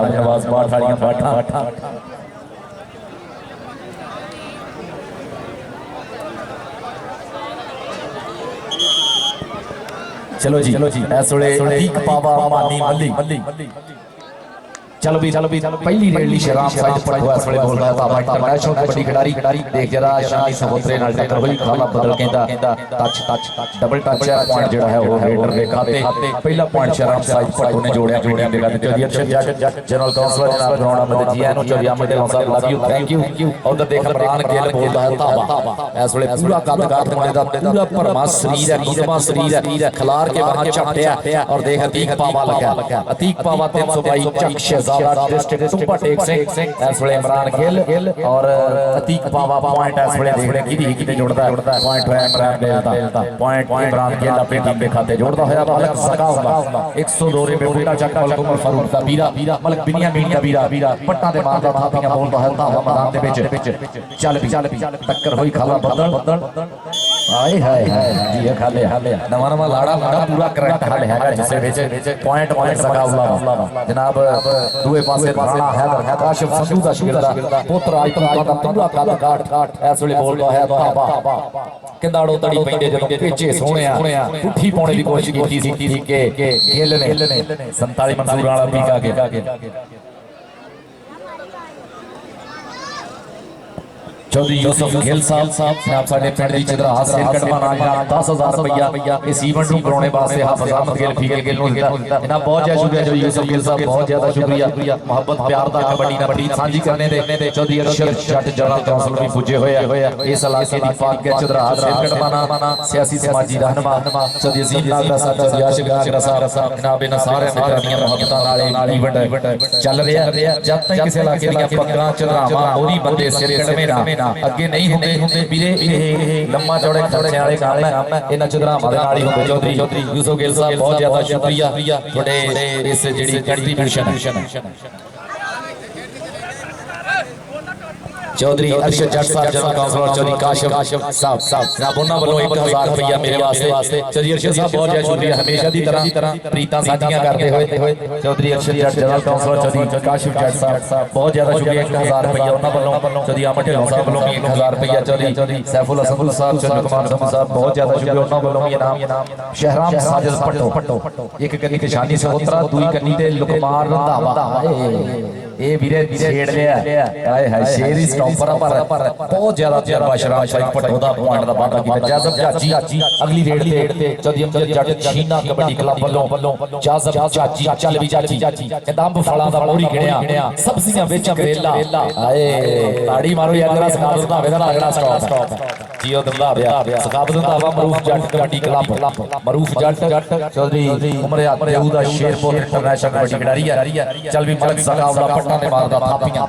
जनाब नवाज पाठ वालियां पाठा चलो जी इस वे अतीक पावा मानी मल्ली चलो भी पहली रेडली शराब साइड पर हुआ इस वे बोल रहा था इंटरनेशनल कबड्डी खिडारी देख जरा शानी सहोत्रे नाल टक्कर हुई खाला बदल कहंदा टच डबल टच है पॉइंट जेड़ा है वो रेडर दे खाते पहला पॉइंट शराब साइड पर ने जोड़िया दे खाते चौधरी जनरल काउंसलर जनाब ग्राउंड में जी एनो चौधरी अहमद साहब लव यू थैंक यू उधर देख इमरान गिल बोलदा है ताबा इस वे पूरा कदकाठ बने दा पूरा भरमा शरीर है मुदमा शरीर है खिलार के वहां चपटिया और देख अतीक पावा लगा अतीक पावा 322 चक डिस्ट्रिक्ट सुपर टेक सिंह इस वे इमरान गिल और अतीक पावा पॉइंट इस वे देखने की जोड़ता है पॉइंट है इमरान गिल दा पॉइंट इमरान गिल अपने टीम के खाते जोड़ता होया मलक सका होगा 102 में बूटा चक मलक उमर फारूक दा बीरा मलक बिनियामीन दा बीरा पट्टा दे मारदा थापियां बोलदा है तावा मैदान दे विच चल भी टक्कर होई खाला बदल आए हाय जी खाले नवा लाड़ा पूरा करेक्ट हल हैगा जिसे विच पॉइंट सका हुआ जनाब दुए पासे राणा हैदर काशिफ संधू दा शिगिरदा पुत्र आइटम दा पूरा कद काट इस वे बोलदा है ताबा किंदाड़ो तड़ी पैंदे जदों पेचे सोहणिया पुठी पाने दी कोशिश कीती सी के गिल ने 47 मंसूर वाला पीका के चौधरी यूसुफ गिल साहब जनाब साडे पिंड दी चिदरा हासिल कटवाना जनाब 10,000 रुपया इस इवेंट नूं कराने वास्ते हाफिज अहमद गिल फीके गिल नूं दिता जनाब बहुत ज्यादा शुक्रिया चौधरी यूसुफ गिल साहब बहुत ज्यादा शुक्रिया मोहब्बत प्यार दा कबड्डी सांझी करने दे चौधरी अरशद जट जनरल काउंसिल भी पुजे होए इस इलाके दी पाक के चिदरा हासिल कटवाना सियासी समाजी रहनुमा चौधरी अजीम नागरा साहब चौधरी आशिक नागरा साहब जनाब इन सारे मित्रां दी मोहब्बतां नाल इवेंट चल रहा जब तक किसी इलाके दी पक्का चिदरावां होरी बंदे सिर कटवे ना अगे नहीं होंगे वीरे लम्मा चौड़े खर्चे वाले काम है इन्हां चिदरावां दे नाल ही होंगे चौधरी यूसुफ गिल साहब बहुत ज्यादा शुक्रिया थोड़े इस जिहड़ी कंट्रीब्यूशन चौधरी अरशद जट साहब जनरल काउंसलर चौधरी काशिफ साहब जनाब उन्हां वालों 1000 रुपया मेरे वास्ते चौधरी अरशद साहब बहुत ज्यादा शुक्रिया हमेशा दी तरह प्रीतां साझियां करते हुए चौधरी अरशद जट जनरल काउंसलर चौधरी काशिफ जट साहब बहुत ज्यादा शुक्रिया 1000 रुपया उन्हां वालों चौधरी अहमद साहब वालों भी 1000 रुपया चौधरी सैफुल हसन साहब चौधरी कुमार साहब बहुत ज्यादा शुक्रिया उन्हां वालों भी इनाम शहराम साजिद पट्टो एक कन्नी ते शानी सहोत्रा दूई कन्नी ते लुकमान रंधावा ए वीरे छेड़ लिया हाय हाय शेर ही स्टॉपर पर बहुत ज्यादा तजर्बा शराब शाही पट्टो दा पॉइंट दा वादा कीता जाजब चाची अगली रेड ते चौधरी अमजद जट छीना कबड्डी क्लब वालों जाजब चाची चल भी चाची कदम फला दा मोरी गिणिया सब्जियां बेच करेला हाय ताड़ी मारो यार जरा सकाबत दा वेदा अगला स्टॉप जियो दंदा ब्या सकाबत दा मरूफ जट कबड्डी क्लब मरूफ जट चौधरी उमर देऊ दा शेरपुर इंटरनेशनल कबड्डी खिडारी है चल भी मलक सकावला पट्टा ने मारदा थापियां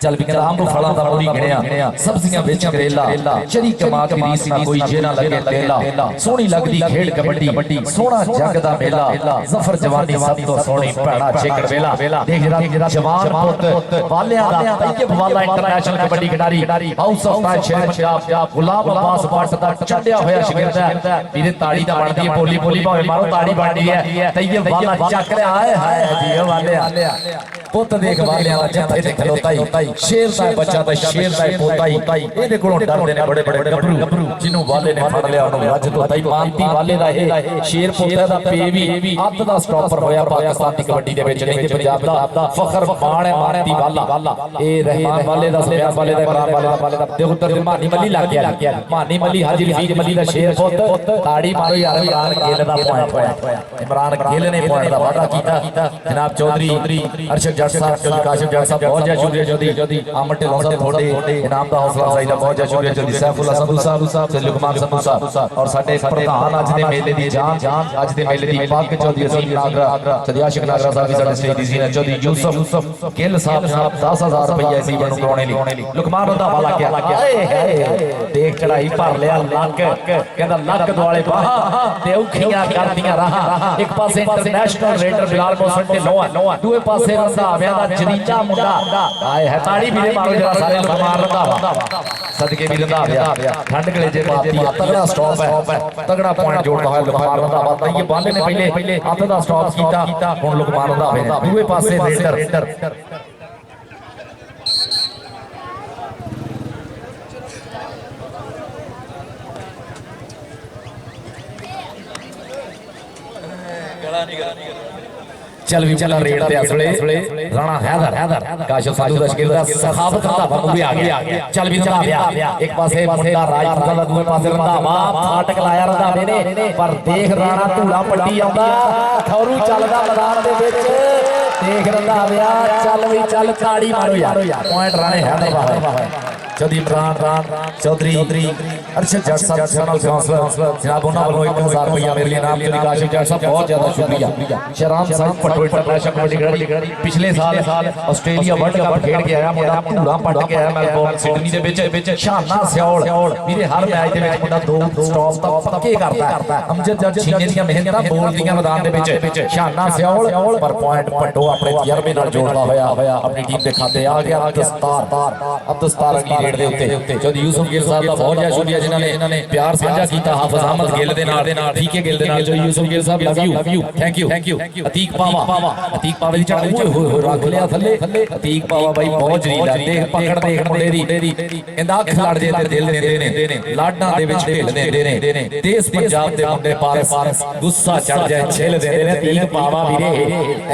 चल भी अंब फला दा मोरी गिणिया सब्जियां बेच करेला चरी कमा के रीस ना कोई जेना लगे तेला सोहनी लगदी खेड कबड्डी सोहना जग दा मेला जफर जवानी सब तो सोहनी भैड़ा छेकड़ वेला देख जरा जवान पुत वालिया दा तैयब वाला इंटरनेशनल कबड्डी खिडारी house of fashion Sher Punjab गुलाम अब्बास भट्ट दा चढ़िया होया शिगिरद वीरे ताड़ी दा बनदी है बोली भावे मारो ताड़ी बनदी है तैयब वाला चक रहा है हाय जी वालिया पुत देख वालिया दा जत्थे ते खलोताई शेर दा बच्चा दा शेर दा पोताई एदे कोलों डरदे ने बड़े गबरू जिन्हों वाले ने फड़ लिया उन्होंने वज तो ताई मानती वाले दा ए शेर पोता दा पे भी अद दा स्टॉपर होया पाकिस्तान दी कबड्डी दे विच नहीं ते पंजाब दा फखर माण है मानती वाला ए रहमान वाले दा सुफियान वाले दा इमरान वाले दा देखो तरजमानी मल्ली लग गया मानी मल्ली हाजी रफीक मल्ली दा शेर पुत ताड़ी मारो यार इमरान गिल दा पॉइंट होया इमरान गिल ने पॉइंट दा वादा कीता जनाब चौधरी अरशद जट साहब चौधरी काशिफ जट साहब बहुत ज्यादा शुक्रिया चौधरी आमट साहब थोड़े इनाम दा हौसला अफजाई दा बहुत ज्यादा शुक्रिया चौधरी सैफुल हसन साहब चौधरी लुकमान संधू साहब और साडे प्रधान अज दे मेले दी जान अज दे मेले दी पाक चौधरी असीम नागरा चौधरी आशिक नागरा साहब भी साडे स्टेज दी जीनत चौधरी यूसुफ गिल साहब जनाब 10,000 रुपया इस इवेंट नूं कराने लई लुकमान दा वाला क्या देख चढ़ाई भर लिया लक कहंदा लक दुआले बाहा ते औखियां करदियां राह एक पासे इंटरनेशनल रेडर बिलाल मोहसन ते लोहा दूए पासे रंधावियां दा जरीजा मुंडा आए है ताड़ी भी मारो जरा सारे लुकमान रंधावा सदके भी रंधावा ठंड कलेजे पाती है तगड़ा स्टॉप है तगड़ा पॉइंट जोड़ता है लुकमान रंधावा तो ये बाले ने पहले हाथ दा स्टॉप कीता हुण लुकमान रंधावे ने दूए पासे रेडर चल भी चला रेड पे असले राणा हैदर काशिफ साधु दशगिल दा सखावत रंधावा मूवी आ गया चल भी रंधावा एक पासे मुंडा राजपूत दा दूसरे पासे रंधावा फाटक लाया रंधावे ने पर देख राणा धूला पट्टी आंदा खौरू चलदा मैदान दे विच देख रंधावा चल भी चल ताड़ी मारो यार पॉइंट राणे हैदर वाला चौधरी इमरान चौधरी अरशद जट साहब जनरल काउंसलर जनाब उन्होंने वालों 1000 रुपया मेरे लिए नाम चौधरी काशिफ जट साहब बहुत ज्यादा शुक्रिया शराम साहब पटो इंटरनेशनल कबड्डी खिलाड़ी पिछले साल ऑस्ट्रेलिया वर्ल्ड कप खेल के आया मुंडा धूला पट के आया मेलबोर्न सिडनी दे विच शाना सियोल मेरे हर मैच दे विच मुंडा दो स्टॉप तक पक्के करता है अमजद जट छीने दी मेहनतां बोल दी मैदान दे विच शाना सियोल पर पॉइंट पटो अपने तजर्बे नाल जोड़दा होया अपनी टीम दे खाते आ गया अब्दुस्तार की रेड दे उत्ते चौधरी यूसुफ गिल साहब दा बहुत ज्यादा शुक्रिया जिन्होंने प्यार साझा कीता हाफिज अहमद गिल दे नाल ठीक है गिल दे नाल Chaudhary Yusuf Gill sahab love you thank you Atiq पावा दी चढ़ ओए रख लिया थल्ले अतीक पावा भाई बहुत जरीला देख पकड़ देख मुंडे दी इंदा अख लड़ जे ते दिल देंदे ने लाडां दे विच ढेल देंदे ने देश पंजाब दे मुंडे पार गुस्सा चढ़ जाए छिल देंदे ने अतीक पावा वीरे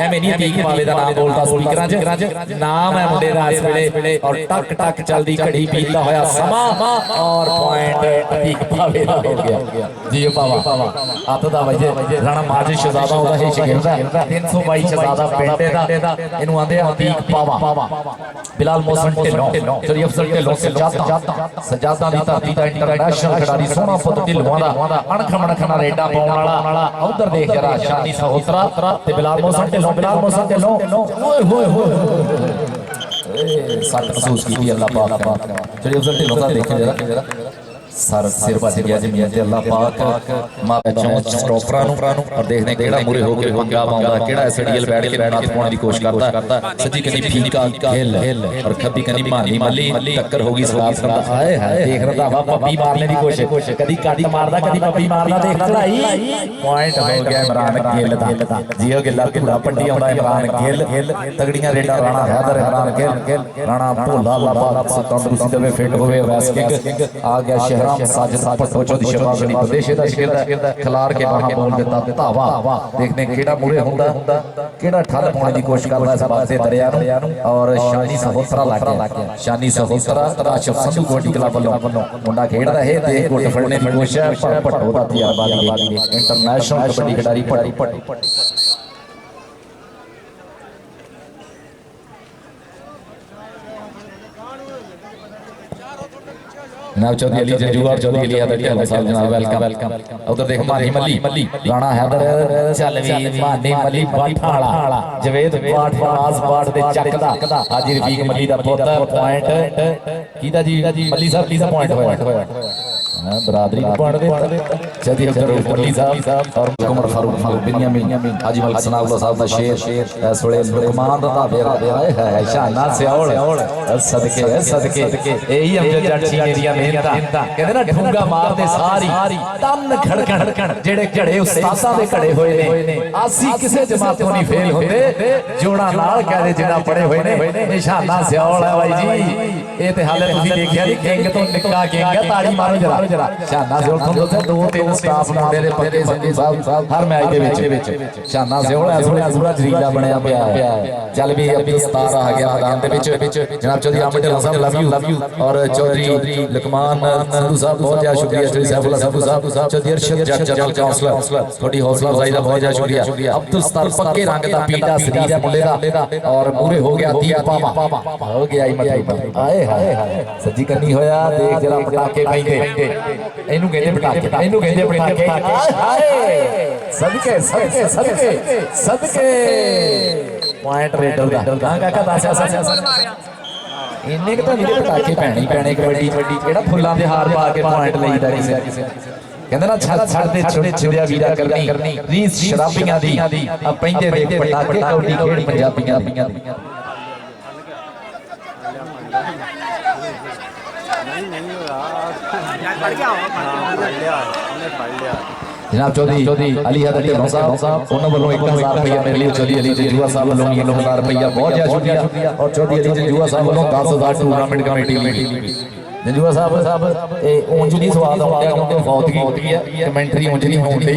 एवें नहीं अतीक पावे दा नाम बोलदा स्पीकरां च नाम है मुंडे दा इस वेले और टक टक चलदी घड़ी पीता होया समा और पॉइंट अतीक पावे दा हो गया जी पावा हथ दा वजे राणा माजिद शहजादा ओदा ही शिगिरदा 322 शहजादा पिंड दा इनु आंदे अतीक पावा बिलाल मोहसन ढिल्लों चौधरी अफसर ढिल्लों सजादा दी धरती दा इंटरनेशनल खिडारी सोना पुत ढिल्लों दा अणखमणखना रेडा पाउण वाला उधर देख जरा शानी सहोत्रा ते बिलाल मोहसन ढिल्लों ओए होए सट महसूस की अल्लाह पाक चलिए अफसर ढिल्लों दा देखें जरा सर सिर बच गया जी मियां ते अल्लाह पाक मां चौंच स्टॉपरां नु और देखने केड़ा मूरे होके पंगा पाਉਂਦਾ केड़ा एसडीएल बैठ के नथ पाने की कोशिश करता सजी कनी फीका खेल और खब्बी कनी मानी मल्ली टक्कर होगी सलात करता हाय हाय देख रहा वा पप्पी मारने की कोशिश कदी काटी मारदा कदी पप्पी मारदा देख चढ़ाई पॉइंट हो गया इमरान गिल दा जियो गिल धूड़ा पट्टी आਉਂਦਾ इमरान गिल तगड़ियां रेडा राणा हैदर इमरान गिल राणा भोला अल्लाह पाक तंदुरुस्ती देवे फिट होवे वैस किंग आ गया शहर साजिद पट्टो चौधरी शहबाज अली प्रदेश दा शिगिरदा खिलार के वहां बोल देता धावा देखने केड़ा मुड़े हुंदा केड़ा ठल पाने की कोशिश करदा इस बात से दरिया नु और शानी सहोत्रा लग गया शानी सहोत्रा काशिफ संधू कोटी क्लब वालों मुंडा खेड़दा है देख गुट फड़ने की कोशिश पर पट्टो दा तजर्बा दी इंटरनेशनल कबड्डी खिडारी पट्टो जनाब चौधरी अली जंजूआर चौधरी अली हैदर ढिल्लों साहब जनाब वेलकम उधर देख मानी मल्ली राणा हैदर चल वी मानी मल्ली बाठाला जवेद बाठ नवाज बाठ दे चकदा हाजी रफीक मल्ली दा पुੱਤ पॉइंट कीदा जी मल्ली साहब कीदा पॉइंट होया बरादरी को पॉइंट दे चौधरी अब्दुल मल्ली साहब और उमर फारूक बिन्यामीन हाजी मलिक सनाउल्लाह साहब दा शेर इस वेले लुकमान दा फेरा आए है शाना सियोल सदके यही अमजद जट छीने दी मेहनतां कहंदे ना ठुंगा मारदे सारी तन खड़कण जेड़े घड़े उस्तादां दे घड़े होए ने आसी किसे जमातों नहीं फेल होंदे जोड़ा नाल कहदे जिन्ना पड़े होए ने निशाना सियोल है भाई जी ये ते हाले तुसीं देखिया नी किंग तो निक्का किंग ताड़ी मारो जरा शाना सियोल तुहानूं दस्सां दो तीन स्टाफ मुंडे दे पक्के संजू साहब हर मैच दे विच शाना सियोल इस वेले पूरा जरीला बनया पिया चल भी अब्दुल सतार आ गया मैदान दे विच जनाब चौधरी आमिर ढिल्लों साहब लव यू और चौधरी लुकमान संधू साहब बहुत ज्यादा शुक्रिया चौधरी सैफुल्लाह संधू साहब चौधरी अरशद जट जनरल काउंसलर थोड़ी हौसला अफजाई दा बहुत ज्यादा शुक्रिया अब्दुल सतार पक्के रंग दा पीटा शरीर है मुंडे दा और पूरे हो गया दी पावा हो गया मतलब आए हाय सज्जी कन्नी होया देख जरा पटाके पैंदे इनू कहंदे पटाके हाय सदके पॉइंट रेडर दा काका दासा इन्ने क नहीं पटाके पैने कबड्डी केड़ा फुल्लां दे हार पा के पॉइंट लईदा किसे कहंदे ना छड़ दे छोटे छिड़िया वीरा करनी रीस शराबियां दी आ पैंदे देख पटाके कबड्डी खेड पंजाबियां दी जनाब चौधरी अली हैदर ढिल्लों साहब उन्होंने वालों 1000 रुपया मेरे लिए चौधरी अली जंजूआ साहब वालों 1000 रुपया बहुत ज्यादा शुक्रिया और चौधरी अली जंजूआ साहब वालों 10,000 टूर्नामेंट कमेटी जंजूआ साहब ਉਂਝ नहीं स्वाद आउंदा क्योंकि फौतगी है कमेंटरी ਉਂਝ नहीं होंदी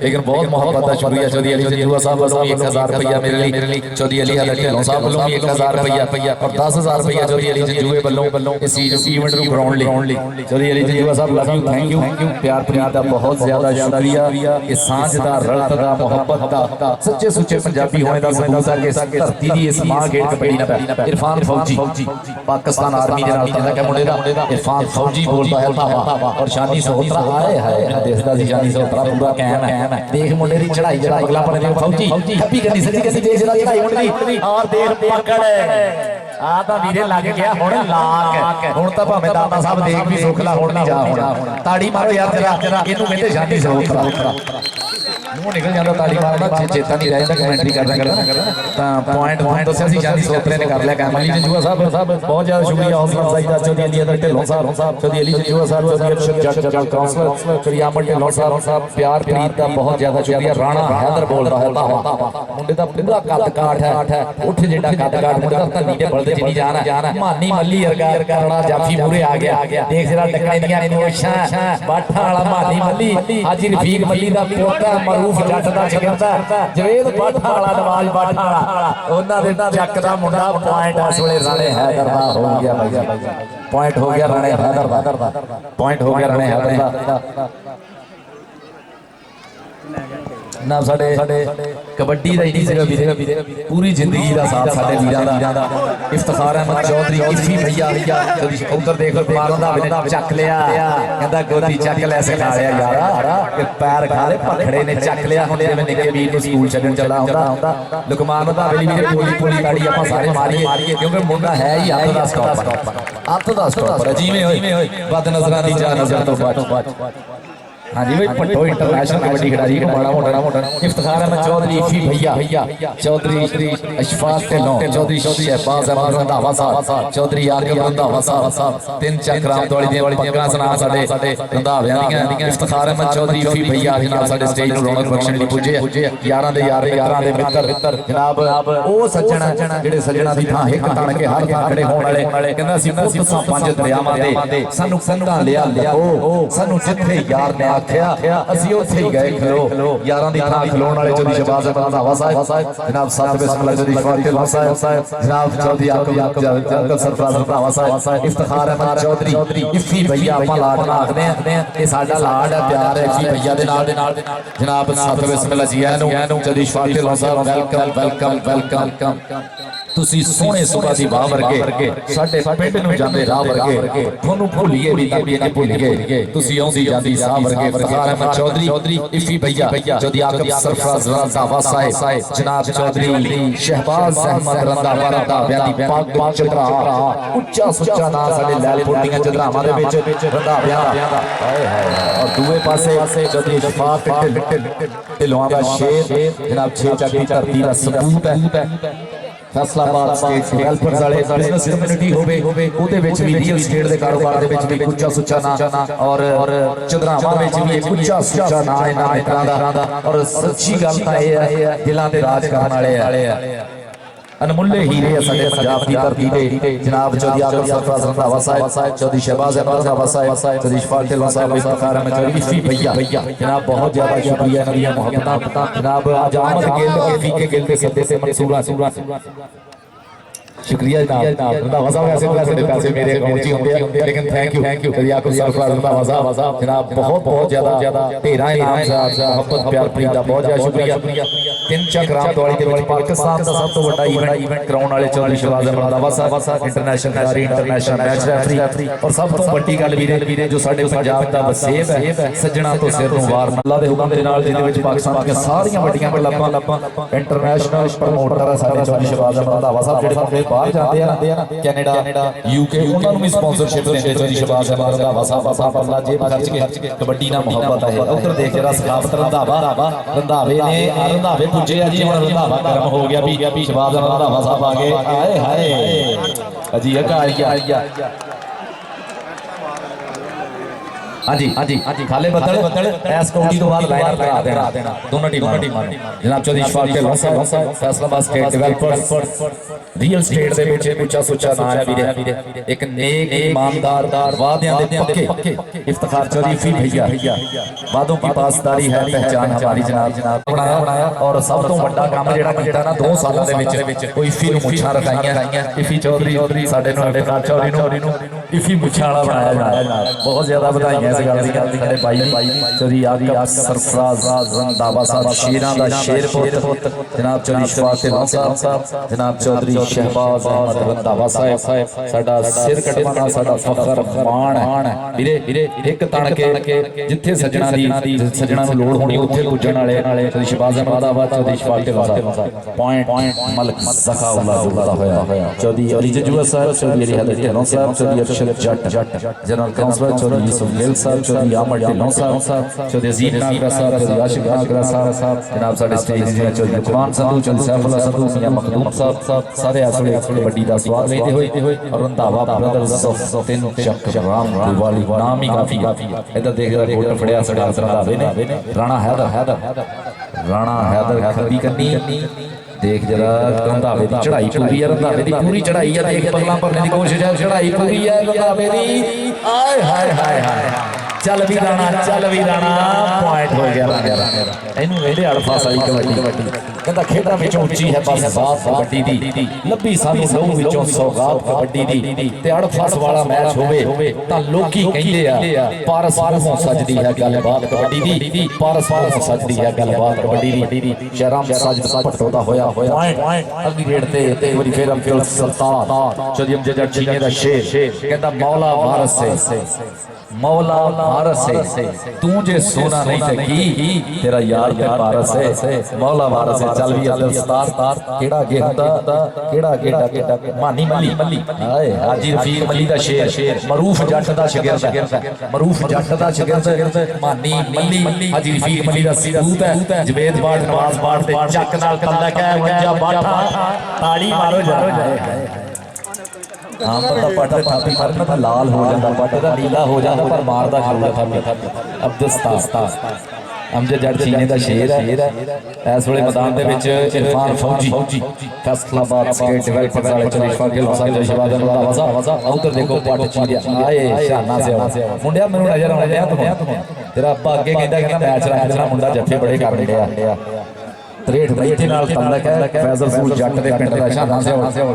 लेकिन बहुत मोहब्बत का शुक्रिया चौधरी अली जंजूआ साहब वालों 1000 रुपया मेरे लिए चौधरी अली हैदर ढिल्लों साहब वालों 1000 रुपया और 10,000 रुपया चौधरी अली जंजूए वालों इस इवेंट को कराउण लई चौधरी अली जंजूआ साहब लव यू थैंक यू प्यार प्रीत का बहुत ज्यादा शुक्रिया इस सांझ दा रलत दा मोहब्बत दा सच्चे सुच्चे पंजाबी होने दा सबूत है कि इस धरती दी इस मां गेट कबड्डी ना इरफान फौजी पाकिस्तान आर्मी दे नाल तल्लक है मुंडे दा इरफान फौजी बोलता है धावा और शानी सोहतरा आए है देखदा सी शानी सोहतरा पूरा कायम है देख मुंडे दी चढ़ाई जरा अगला पड़े दे फौजी खप्पी करनी सच्ची कैसी देख जरा चढ़ाई मुंडे और देख पकड़ आ तां वीरे लग गया हुण लाक हुण तां भावें दाता साहब देख भी सुखला हुण नहीं जा होना ताड़ी मारो यार जरा इनू कहते शानी सोहतरा मुंह निकल जाता ताड़ी मारना चेता नहीं रह जाता कमेंटरी करना पॉइंट दसिया सी शानी सोहतरे ने कर लिया काम अली जंजूआ साहब बहुत ज्यादा शुक्रिया हौसला अफजाई दा चौधरी अली हैदर ढिल्लों साहब चौधरी अली जंजूआ साहब चौधरी अरशद जट जट काउंसलर चौधरी अहमद ढिल्लों साहब प्यार प्रीत दा बहुत ज्यादा शुक्रिया राणा हैदर बोलदा है धावा मुंडे दा पूरा कद काठ है उठ जेड़ा कद काठ मुंडे दा धनी दे बलदे जिनी जाना मानी मल्ली अरगा करड़ा जाफी पूरे आ गया देख जरा टक्का दियां नोशां बाठा वाला मानी मल्ली हाजी रफीक मल्ली दा पोता मरूफ जट दा छगंदा जवेद बाठा वाला नवाज बाठा वाला ਉਹਨਾਂ ਦੇ ਚੱਕ ਦਾ ਮੁੰਡਾ ਪੁਆਇੰਟ ਇਸ ਵੇਲੇ ਰਾਣੇ ਹੈਦਰ ਦਾ ਹੋ ਗਿਆ ਭਾਈ ਪੁਆਇੰਟ ਹੋ ਗਿਆ ਰਾਣੇ ਹੈਦਰ ਦਾ ਪੁਆਇੰਟ ਹੋ ਗਿਆ ਰਾਣੇ ਹੈਦਰ ਦਾ ना साडे कबड्डी दा ही नहीं सिर्फ वीरे पूरी जिंदगी दा साथ साडे वीरां दा इफ्तिखार अहमद चौधरी इफी भैया उधर देख मारदा ने चक लिया कहंदा गोदी चक ले सिखा लिया यार कि पैर खा ले पखड़े ने चक लिया हुंदे जिवें निक्के वीर नु स्कूल छड्डण चला आउंदा लुकमान दा वेली वीरे पोली पोली ताड़ी आपां सारे मारीए क्योंकि मुंडा है ही हत्थ दा स्टॉपर जिवें होए बद नजरां दी जा नजर तो बच हाँ जी भाई पट्टो इंटरनेशनल कबड्डी खिलाड़ी बड़ा मोटा इफ्तिखार अहमद चौधरी इफी भैया चौधरी अशफाक ढिल्लों चौधरी शहबाज अहमद रंधावा साहब चौधरी आरिफ रंधावा साहब तीन चक रामदौली दी पक्का सुना साडे रंधावियां दी इफ्तिखार अहमद चौधरी इफी भैया जनाब साडे स्टेज नूं रौनक बख्शण लई पुजे यारां दे मित्र जनाब ओ सज्जण जेड़े सज्जणा दी थां हिक तण के हर थां खड़े होण वाले कहंदा सी पुੱਤ पंज दरियावां दे सानू कंधां लिया ओ सानू जिथे यार ने आख्या असि उत्थे ही गए खलो यारां दी थां खलोण वाले चौधरी शहबाज अहमद रंधावा साहब जनाब साहब बिस्मिल्लाह चौधरी फातिल साहब जनाब चौधरी आकब सरफराज रंधावा साहब इफ्तिखार अहमद चौधरी इफी भैया आपां लाड आखदे हैं ये साडा लाड है प्यार है इफी भैया दे नाल जनाब साहब बिस्मिल्लाह जी आनू चौधरी फातिल साहब वेलकम तुसी सोहणे सुबह दी वाह वर्गे साडे पिंड नूं जांदे राह वर्गे तुहानू भुल्लीए भी कभी नहीं भुल गए तुसी आउंदी जांदी साह वर्गे इफ्तिखार अहमद चौधरी इफी भैया चौधरी आकब सरफराज रंधावा साहब जनाब चौधरी शहबाज अहमद रंधावा रंधावियां दी पग चढ़ा उच्चा सुच्चा नाम साडे लैलपुर दीआं चढ़ावां दे विच रंधावियां दा हाय हाय और दूए पासे चौधरी शफाक ढिल्लों दा शेर जनाब 6 चक दी धरती दा सबूत है फैसलाबाद स्टेट डेवलपर्स वाले बिजनेस कम्युनिटी होवे ओदे विच भी रियल स्टेट दे कारोबार दे विच भी उच्चा सुच्चा ना और चंद्रामा विच भी एक उच्चा सुच्चा ना है ना इतना दा और सच्ची गल तां ये है दिलां दे राज करन वाले है अनमुल्ले हीरे साडे पंजाब दी धरती ते जनाब चौधरी आकब सरफराज रंधावा साहब चौधरी शहबाज अहमद रंधावा साहब चौधरी इशफाक ढिल्लों साहब इफ्तिखार अहमद चौधरी इफी भैया जनाब बहुत ज्यादा शुक्रिया नरिया मोहब्बत जनाब आज अहमद गिल इफी के गिल के सदे से मंसूरा शुक्रिया जनाब रंधावा साहब ऐसे पैसे मेरे अकाउंट ही होंगे लेकिन थैंक यू चौधरी आकब सरफराज रंधावा साहब जनाब बहुत ज्यादा ढेरा इनाम मोहब्बत प्यार प्रीत दा बहुत ज्यादा शुक्रिया तीन चक रामदौली दे विच पाकिस्तान दा सब तो बड़ा इवेंट कराउण वाले चौधरी शहबाज अहमद रंधावा साहब इंटरनेशनल खिलाड़ी इंटरनेशनल मैच रेफरी और सब तो बड़ी गल वीरे जो साडे पंजाब दा वसेब है सज्जणा तो सिर नूं वार अल्लाह दे हुक्म दे नाल जिहदे विच पाकिस्तान दी सारियां वड्डियां क्लबां इंटरनेशनल प्रमोटर है साडे चौधरी शहबाज अहमद रंधावा साहब जेहड़े मुंडे बाहर जाते हैं कैनेडा यूके उन्हां नूं भी स्पॉन्सरशिप देंदे चौधरी शहबाज अहमद रंधावा साहब अल्लाह जेब खर्च के कबड्डी नाल मोहब्बत है उधर देख जरा सखावत रंधावे ने रंधावे पुजे अजी हुण रंधावा गरम हो गया भी शहबाज अहमद रंधावा साहब आ गए हाय हाय अजी आ गया हाँ जी खाले बदल एस कौड़ी तो बाद लाइनअप करा देना दोनों टीमां जनाब Chaudhary Ishfaq Dhillon sahab Faisalabad estate developers real estate दे विच ਉੱਚਾ ਸੁੱਚਾ ਨਾਂ है वीरे एक नेक ईमानदार वादियां दे पक्के इफ्तिखार शरीफी भैया वादों की पासदारी है पहचान हमारी जनाब बनाया और सब तो बड़ा काम जेड़ा कीता ना 2 सालों दे विच कोई इफी नूं मुछां रखाइयां इफी चौधरी साडे चौधरी नूं इफी मुछां वाला बनाया बहुत ज्यादा बधाइयां इस गल दी साडे भाई चौधरी आका सरफराज रंधावा साहब शेरां दा शेर पुत जनाब चौधरी इशफाक ढिल्लों साहब जनाब चौधरी शहबाज अहमद रंधावा साहब साडा सिर कटवाना साडा फखर माण वीरे एक तण के जिथे सजना नूं लोड़ होनी उत्थे पुजण वाले चौधरी शहबाज अहमद रंधावा चौधरी इशफाक ढिल्लों साहब पॉइंट मलक ज़काउल्लाह जुलता होया चौधरी अली जजुआ साहब चौधरी अली हदर ढिल्लों साहब चौधरी अरशद जट जनरल काउंसलर चौधरी यूसुफ गिल साहब चौधरी अहमद ढिल्लों साहब चौधरी अजीम नागरा साहब चौधरी आशिक नागरा साहब जनाब साडे स्टेज इंजीनियर चौधरी लुकमान संधू चौधरी सैफुल्लाह संधू मियां मखदूम साहब सारे असले बड़ी दा स्वागत लेते हुए और रंधावा ब्रदर्स तीन चक्राम दिवाली नाम ही काफी इधर देख रहा कोट फड़िया सड़ा रंधावे ने राणा हैदर खबी करनी देख जरा रंधावे दी चढ़ाई पूरी है रंधावे दी पूरी चढ़ाई है देख पगला भरने की कोशिश है चढ़ाई पूरी है रंधावे दी आय हाय हाय हाय चल भी राणा पॉइंट हो गया राणा इनू वेदे अल्फा साई कबड्डी कहता खेड़ा विचों उच्ची है बस बात कबड्डी दी लब्बी सानू लोग विचों सौगात कबड्डी दी ते अड़फस वाला मैच होवे तां लोकी कहंदे आ पारस पारसों सजदी है गलबात कबड्डी दी पारस पारसों सजदी है गलबात कबड्डी दी शहराम साजिद पटोदा होया पॉइंट अगली रेड ते एक बारी फिर अब्दुल सत्तार चौधरी अमजद चीने दा शेर कहता मौला भारत से तू जे सोना नहीं ते की तेरा यार ते भारत से मौला भारत से चल भी अब्दुल सत्तार केड़ा गेटा मानी मली हाय हाजी रफीक मली दा शेर मरूफ जट दा शागिर्द मानी मली हाजी रफीक मली दा सबूत है जवेद बाट नवाज बाट ते चक नाल तलक है वंजा बाठा ताड़ी मारो जरा आम पता पट थापी मारना तो लाल हो जाता पट का नीला हो जाता पर मारदा जरूर थापी अब्दुल सत्तार अमजद जट चीने दा शेर है इस वेले मैदान दे विच इरफान फौजी फैसलाबाद स्टेट डेवलपर्स वाले चौधरी इशफाक ढिल्लों साहब शहबाज अहमद रंधावा उधर देखो पट चीरिया आए शाना से मुंडिया मेनू नजर आउंदा तेरा अब्बा अगे कहंदा मैच रख देना मुंडा जफ्फे बड़े कर लिया 63 बैठे नाल तलक है फैजल फूल जट दे पिंड दा शाना से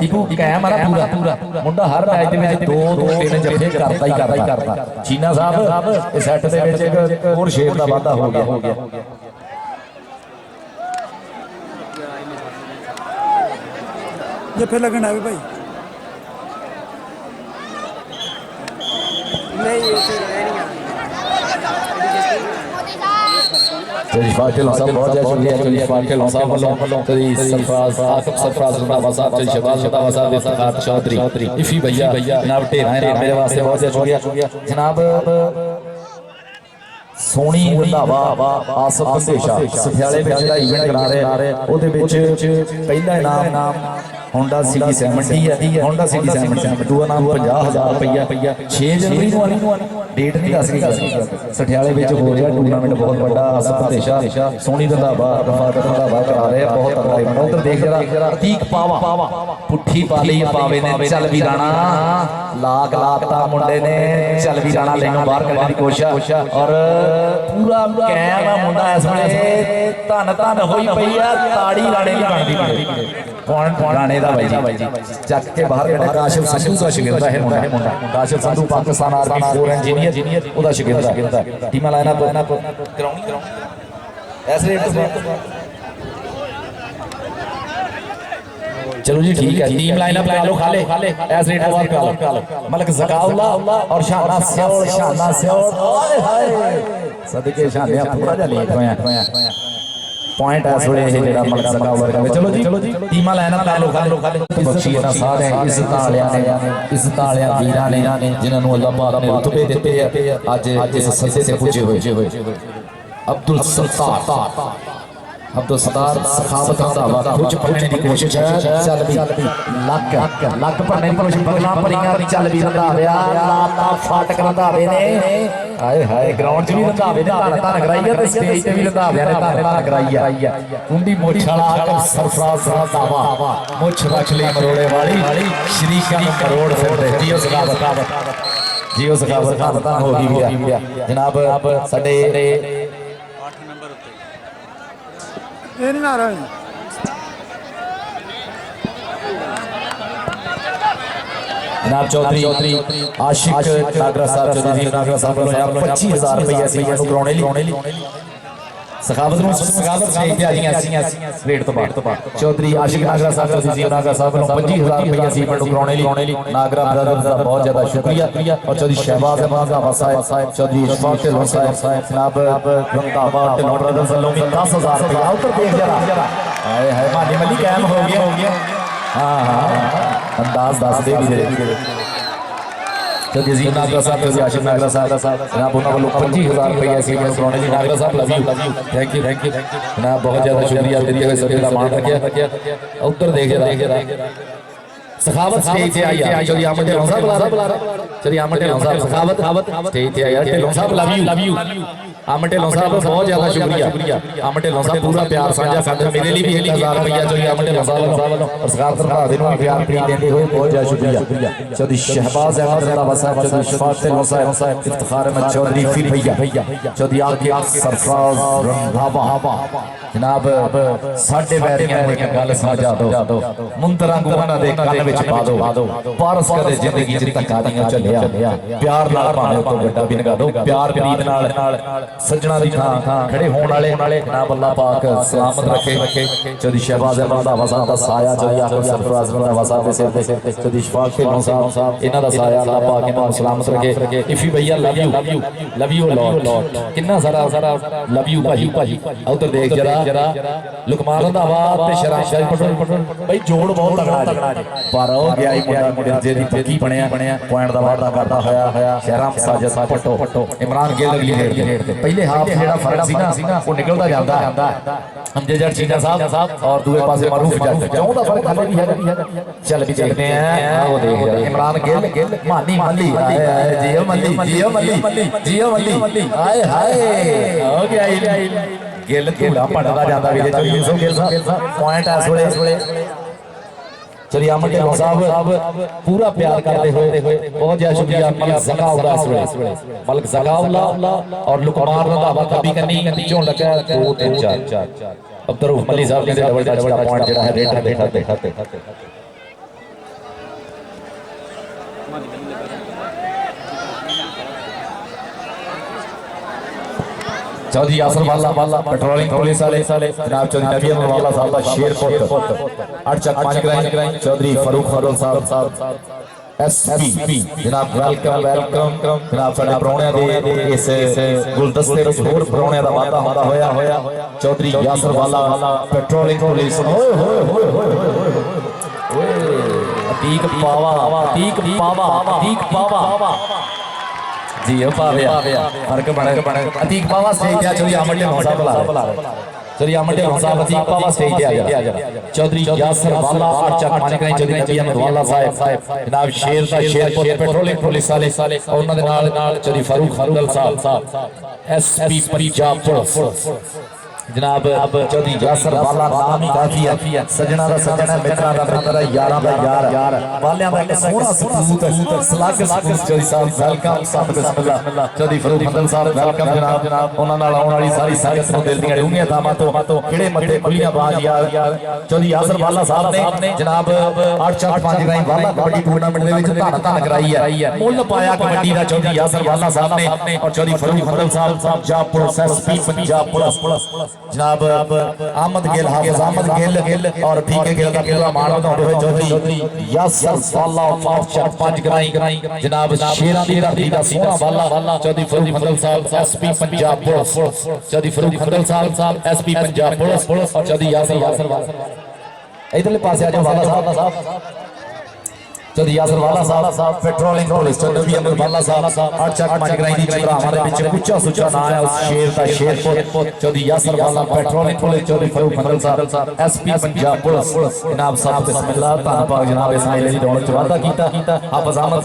इको कायम आ पूरा मुंडा हर मैच दे विच 2-3 जफ्फे करता ही करता चीना साहब इस सेट दे विच एक और शेर दा वादा हो गया जफ्फे लगन आवे भाई नहीं चौधरी इशफाक ढिल्लों साहब बहुत जय शुक्रिया चौधरी इशफाक ढिल्लों साहब वालों चौधरी सरफराज आकिब सरफराज रंधावा साहब चौधरी शहबाज रंधावा साहब इफ्तिखार चौधरी इफी भैया जनाब ढेरा मेरे वास्ते बहुत जय शुक्रिया जनाब सोनी रंधावा आसफ बंदेशा सफियाले विच दा इवेंट करा रहे ओदे विच पहला इनाम होंडा सिटी 70 है होंडा सिटी 70 दूआ नाम 50,000 रुपया 6 जनवरी को आनी डेट नहीं दस गई सठियाले विच हो रहा टूर्नामेंट बहुत बड़ा आसफ बंदेशा सोनी रंधावा रफाकत रंधावा करा रहे बहुत तगड़ा इवेंट उधर देख जरा अतीक पावा पुट्ठी पाली पावे ने चल भी राणा लाख लाता मुंडे ने चल भी राणा लेंगे बाहर करने की कोशिश और पूरा कैम मुंडा इस वेले धन होई पई है ताड़ी राणे दी बनदी पॉइंट राणे दा भाई जी चक के बाहर कढ़ा काशिफ संधू का शागिर्द है मुंडा काशिफ संधू पाकिस्तान आर्मी 4 इंजीनियर ओदा शागिर्द है टीम लाइनअप कराउनी ऐसे रेट चलो जी ठीक है टीम लाइनअप करा लो खाले ऐस रेट करा लो मलक ज़काउल्लाह और शाना स्योर हाय हाय सदके शानिया पूरा जा लेट होया पॉइंट है थोड़े ये जेड़ा मलक ज़काउल्लाह का चलो जी टीम लाइनअप करा लो खाले बख्शी ना सारे इज्जत वालियां वीरां ने जिन्हां नु अल्लाह पाक ने रुतबे दिते हैं आज इस सदे से पूजे हुए अब्दुल सत्तार सखावत रंधावा कुछ पढ़ने की कोशिश है चल भी लक पढ़ने की कोशिश बगला परियां चल भी रंधावा लाता फाटक रंधावे ने हाय हाय ग्राउंड च भी रंधावे ने धन धन कराई है, स्टेज ते भी रंधावे ने धन धन कराई है। कुंडी मुछ वाला सरफराज रंधावा, मुछ रख ली मरोड़े वाली, श्रीकांत मरोड़ फिरदे। जियो सखावत, जियो सखावत, धन धन हो गई जनाब। साडे ਇਹ ਨਹੀਂ ਨਾ ਰਹੇ जनाब चौधरी आशिक नागरा साहब, चौधरी नागरा साहब को 25,000 रुपये सी कराने ली सखावत स्टेज ते आ गईਆਂ रेट तो बाद। चौधरी आशिक नागरा साहब, चौधरी नागरा साहब को 25,000 रुपये सी कराने ली नागरा ब्रदर्स का बहुत ज्यादा शुक्रिया। और चौधरी शहबाज अहमद साहब, चौधरी इशफाक ढिल्लों साहब जनाब रंधावा ढिल्लों ब्रदर्स वालों भी 10,000 रुपये। उधर देख जरा, हाय हाय मानी मली कायम हो गया। हाँ हाँ अंदाज दस दे भी चौधरी अजीम नागरा साहब, चौधरी आशिफ नागरा साहब जनाब उन्होंने वालों 25,000 रुपये सी कराने ली। नागरा साहब लव यू, थैंक यू जनाब, बहुत ज्यादा शुक्रिया देते हुए सभी का मान रखिया। उधर देख जरा सखावत स्टेज से आई। चौधरी अहमद ढिल्लों साहब बुला रहा, चौधरी अहमद ढिल्लों साहब सखावत स्टेज से आया। ढिल्लों साहब लव यू, अहमद ढिल्लों साहब बहुत ज्यादा शुक्रिया। अहमद ढिल्लों साहब पूरा प्यार साझा करते, मेरे लिए भी 1,000 रुपया चौधरी अहमद ढिल्लों साहब और सखावत रंधावे को प्यार प्रीत देते हुए बहुत ज्यादा शुक्रिया। चौधरी शहबाज अहमद रंधावा साहब, चौधरी इशफाक ढिल्लों साहब, इफ्तिखार अहमद चौधरी फिर भैया, चौधरी आपके सरफराज रंधावा जनाब। साडे वैरियां ने एक गल समझा दो, मुंतरा गुआना दे कान विच पा दो, पारस कदे जिंदगी च धक्का नहीं झल्लिया। प्यार नाल भावें तो वड्डा भी लगा दो, प्यार प्रीत नाल सज्जणा दी थां खड़े होण वाले जनाब अल्लाह पाक सलामत रखे। चौधरी शहबाज अहमद रंधावा साहब दा साया, चौधरी आखिर सरफराज रंधावा साहब दे सिर ते, चौधरी इशफाक ढिल्लों साहब इन्हां दा साया अल्लाह पाक इन्हां नूं सलामत रखे। इफी भैया लव यू लॉट, किन्ना सारा लव यू भाई। उधर देख जरा लुकमान रंधावा ते शराब शाह भाई जोड़ बहुत तगड़ा जी, पर हो गया ही मुंडा जेदी पक्की बनया पॉइंट दा वादा करदा होया शहराम साजिद पट्टो इमरान गिल अगली खेड ते पहले हाफ जेड़ा फर्क सी ना वो निकलदा जांदा। हमजे जट चीना साहब और दूसरे पासे मारूफ जट चौं दा फर्क हाले भी है। चल भी देखते हैं, वो देख जरा इमरान गिल मानी मल्ली, जियो मल्ली हाय हाय हो गया गिल धूड़ा पड़दा जांदा वीरे। चौधरी यूसुफ गिल साहब पॉइंट इस वेले। चौधरी अहमद ढिल्लों साहब पूरा प्यार करते हुए बहुत ज्यादा शुक्रिया। मलक ज़काउल्लाह इस वेले, मलक ज़काउल्लाह और लुकमान रंधावा कभी कन्नी जो लगा 2 3 4 अब्दुल मली साहब ने डबल का पॉइंट जेड़ा है रेट देखते। चौधरी यासर वाला पेट्रोलिंग पुलिस वाले जनाब चौधरी नबी अहमद वाला साहब का शेरपुर 8 चक 5 ग्राई। चौधरी फारूक फरोल साहब एसपी जनाब वेलकम जनाब साडे परौणियां दे इस गुलदस्ते विच होर परौणियां दा वादा होंदा होया। चौधरी यासर वाला पेट्रोलिंग पुलिस अतीक पावा जी पाविया फर्क बड़ा अतीक पावा स्टेज पे। चौधरी अहमद ढिल्लों साहब बुला रहे, चौधरी अहमद ढिल्लों साहब अतीक पावा स्टेज पे आ जा। चौधरी यासर वाला 8 चक 5 ग्राई। चौधरी नबी अहमद वाला साहब जनाब शेर दा शेरपुर पेट्रोलिंग पुलिस वाले और उन्हां दे नाल चौधरी फारूक फरोल साहब एसपी पंजाब पुलिस जनाब। चौधरी यासर वाला नाम ही काफी है, सजना दा सजना मित्रा दा मित्र यारां दा यार वालियां दा सोहना सपूत सलाक सपूत। चौधरी साहब वेलकम साहब बिस्मिल्लाह। चौधरी फारूक फरोल साहब वेलकम जनाब। उन्हां नाल आउण वाली सारी संगत नूं दिल दीआं डूंघीआं थावां तो खिड़े मत्थे खुलियां बाज यार। चौधरी यासर वाला साहब ने जनाब 8 चक 5 ग्राई वाला कबड्डी टूर्नामेंट दे विच धन कराई है, मुੱਲ पाया कबड्डी दा चौधरी यासर वाला साहब ने। और चौधरी फारूक फरोल साहब जाप पुलिस एसपी पंजाब पुलिस जनाब अहमद गिल हाफिज अहमद गिल और पीके गिल का पूरा मान बढ़ाते हुए चौधरी यासर वाला 5 ग्राई जनाब शेरां दी धरती दा सोहना वाला। चौधरी फारूक फरोल साहब एसपी पंजाब पुलिस, चौधरी फारूक फरोल साहब एसपी पंजाब पुलिस और चौधरी यासर वाला इधरले पासे आ जाओ वाला साहब चौधरी यासर वाला साहब पेट्रोलिंग पुलिस चौधरी अमर वाला साहब 8 चक 5 ग्राई दी चतरावां दे विच उच्चा सुच्चा नाम है उस शेर दा शेरपुर चौधरी यासर वाला पेट्रोलिंग पुलिस चौधरी फरूक फंगल साहब एसपी पंजाब पुलिस जनाब साहब बिस्मिल्लाह तान पाक जनाब इस मेले दी दौलत च वादा कीता आप अजामत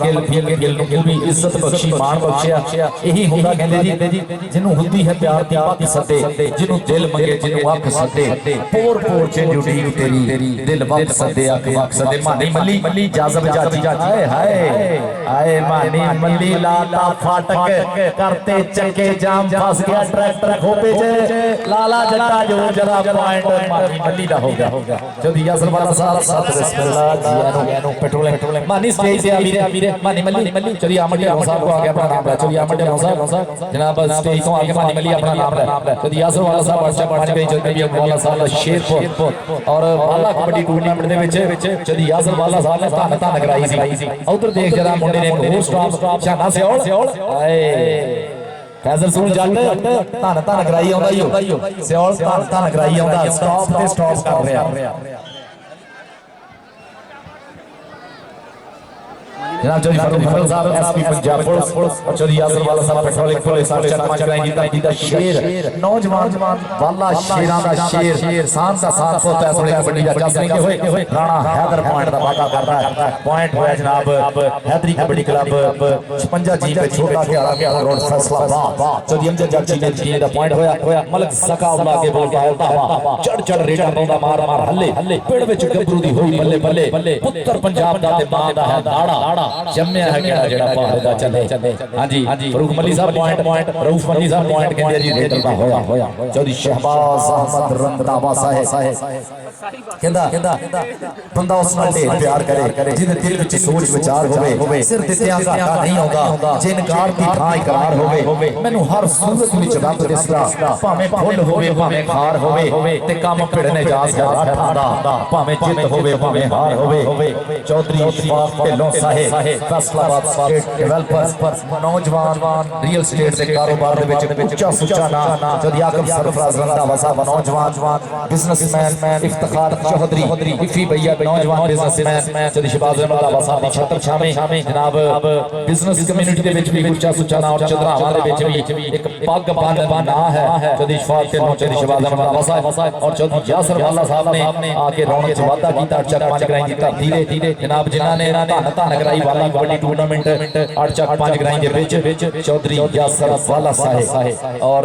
गिल नु भी इज्जत बख्शी मान बख्शिया यही हुंदा कहंदे जी जिन्नू हुंदी है प्यार दी पग सदे जिन्नू दिल मंगे जिन्नू अख सदे पोर पोर च जुड़ी तेरी दिल वक्त सदे अख वक्त सदे मानी मल्ली जाजब जाती हाय हाय मानी मल्ली लाला फाटक करते चक्के जाम फंस गया ट्रैक्टर खोपे च लाला जट्टा जो जरा पॉइंट मानी मल्ली दा हो गया चौधरी यासर वाला साहब सत बिस्मिल्लाह जियानो पेट्रोल मानी स्टेज से आ वीरे मानी मल्ली चौधरी अमर साहब को आ गया अपना नाम ले चौधरी अमर साहब जनाब स्टेज तो आगे मानी मल्ली अपना नाम ले चौधरी यासर वाला साहब अच्छा पहुंच गए चौधरी वाला साहब शेरपुर और वाला कबड्डी टूर्नामेंट दे विच चौधरी यासर वाला साहब ने धन कराई सी उधर देख जरा मुंडे ने एक होर स्टॉप शाना सियोल हाय फैजल सूल जट धन कराई आंदा ही सियोल धन कराई आंदा स्टॉप ते स्टॉप कर रहा जनाब चौधरी फरूक फंगल साहब एसपी पंजाब पुलिस और चौधरी यासर वाला साहब पेट्रोलिंग पुलिस और चरमा चराई की धरती दा शेर नौजवान वाला शेरां दा शेर शान दा साथ पोता सोने कबड्डी दा जस नहीं होए राणा हैदर पॉइंट दा वादा कर रहा है पॉइंट होया जनाब हैदरी कबड्डी क्लब 56 जी पे छोटा खेड़ा रोड फैसलाबाद चौधरी अमजद जग जी ने टीम दा पॉइंट होया मलक सकाउल्ला के बोल का हवा चढ़ रेडा पाउंदा मार हल्ले पेड़ विच गबरू दी होई बल्ले पुत्र पंजाब दा ते मां दा है दाड़ा जम्मिया है केड़ा जेड़ा पहाड़ दा चले हां जी फरूक मल्ली साहब पॉइंट रऊफ मल्ली साहब पॉइंट कहंदे जी रेडर दा होया चौधरी शहबाज अहमद रंधावा साहब कहंदा बंदा उस नाल ढेर प्यार करे जिदे दिल विच सोच विचार होवे सिर दित्या घाटा नहीं आउंदा जिनकार दी थां इकरार होवे मैनू हर सूरत विच रब दिसदा भावें फुल होवे भावें खार होवे ते काम भिड़ने जास राठां दा भावें जित होवे भावें हार होवे चौधरी शफाक ढिल्लों साहब फैसलाबाद स्टेट डेवलपर नौजवान रियल स्टेट के कारोबार दे विच उच्चा सुच्चा नाम चौधरी आकब सरफराज रंधावा साहब नौजवान बिजनेसमैन इफ्तिखार चौधरी इफी भैया नौजवान बिजनेसमैन चौधरी शहबाज रंधावा साहब दी छत्र छावे जनाब बिजनेस कम्युनिटी दे विच भी उच्चा सुच्चा नाम और चंद्रावा दे विच भी एक पग बंद ना है चौधरी शफाक के चौधरी शहबाज रंधावा साहब और चौधरी यासर वाला साहब ने आके रौनक च वादा कीता चक 5 ग्राई दी धरती जनाब जिन्हां ने धन कराई वाला कबड्डी टूर्नामेंट 8 चक 5 ग्राई दे विच चौधरी यासर वाला साहब और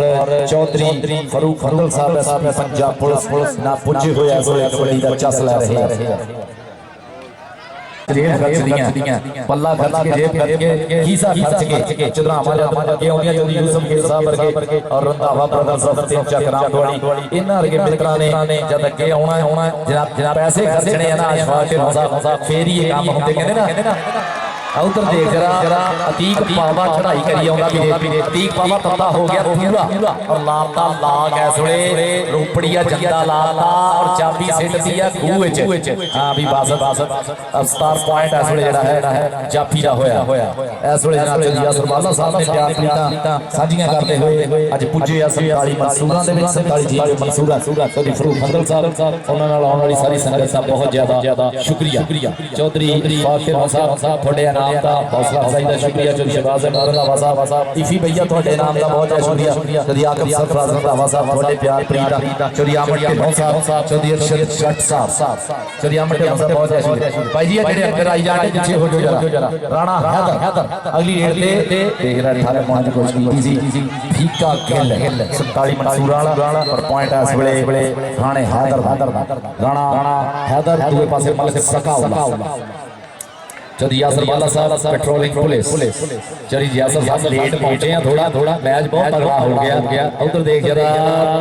चौधरी फरूक फंगल साहब एसपी पंजाब पुलिस ना पुजे होया कबड्डी दा चस ले रहे हैं जेब खर्च दियां पल्ला खर्च के जेब खर्च के खीसा खर्च के चंद्रामा के औंदियां चौधरी यूसुफ खेल साहब वर्गे और रंधावा ब्रदर्स ऑफ तीन चक रामगढ़ी इन्हां वर्गे मित्रों ने जद अगे आउणा जनाब पैसे खर्चने ना अशफाक साहब फेर ही ये काम होंदे कहंदे ना उधर देख जरा अतीक पावा चढ़ाई करी आउंदा भी अतीक पावा तत्ता हो गया पूरा और लाता लाग है सोले रोपड़िया जंदा लाता और चाबी सिट दिया खूह विच हां भी बस अवतार पॉइंट है सोले जेड़ा है जाफी दा होया इस वेले जनाब चौधरी यासर वाला साहब ने प्यार प्रीतां साझियां करते हुए अज पुजे 47 मंसूरां दे विच 47 जी मंसूरा चौधरी फरूक फंगल साहब उन्हां नाल आउण वाली सारी संगत दा बहुत ज्यादा शुक्रिया चौधरी फातिमा साहब थोड़े नाम दा हौसला अफजाई दा शुक्रिया चौधरी शहबाज रंधावा साहब इफी भैया थोड़े नाम दा बहुत शुक्रिया चौधरी आकब सरफराज रंधावा साहब थोड़े प्यार प्रीत चौधरी अमर ढिल्लों साहब चौधरी अरशद जट साहब चौधरी अमर ढिल्लों साहब बहुत शुक्रिया भाई जी जेडे अंदर आई जाने पीछे हो जाओ जरा राणा हैदर अगली रेड ते देख रहा थारे पहुंच कोशिश की सी फीका गिल 47 मंसूरा वाला और पॉइंट है इस वेले राणे हैदर राणा हैदर दूसरे पासे मलक सकाउल्ला चौधरी यासर वाला साहब पेट्रोलिंग पुलिस चौधरी यासर साहब लेट पहुंचे हैं थोड़ा मैच बहुत तगड़ा हो गया उधर देख जरा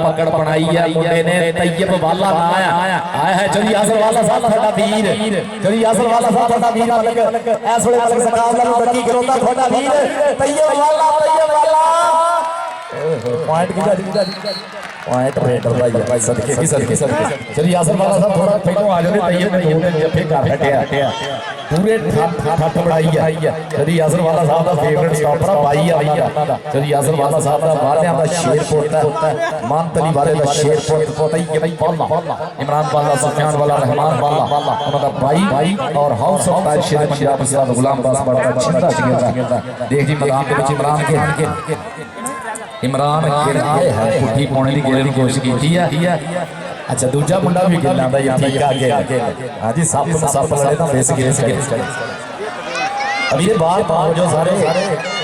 पकड़ बनाई है मुंडे ने तैयब वाला ना आया है चौधरी यासर वाला साहब थोड़ा वीर चौधरी यासर वाला साहब थोड़ा वीर मलक इस वेले मलक सकाउल्ला नु बच्ची करोंदा थोड़ा वीर तैयब वाला पॉइंट किदा पॉइंट रेडर भाई सदके चौधरी यासर वाला साहब थोड़ा पहले आ जाओ तैयब ने दो जफे कर हटिया पूरे ठठ बढ़ाई है कभी यासर वाला साहब का फेवरेट स्टॉपर भाई है कभी यासर वाला साहब का वालियां का शेर पोता मान तली वाले का शेर पोता ये पाला इमरान पाला सुफियान वाला रहमान वाला उनका भाई और हाउस ऑफ टाइल शेर पंजाब से गुलाम पास बड़ा चिंता चिंता देख जी मैदान के बीच इमरान गिर आए है पुट्ठी पाने की गिरने की कोशिश की है अच्छा दूजा मुंडा भी खेलना था ये ठीक आगे हां जी सब लड़े तो बेस गिर अब ये बात जो सारे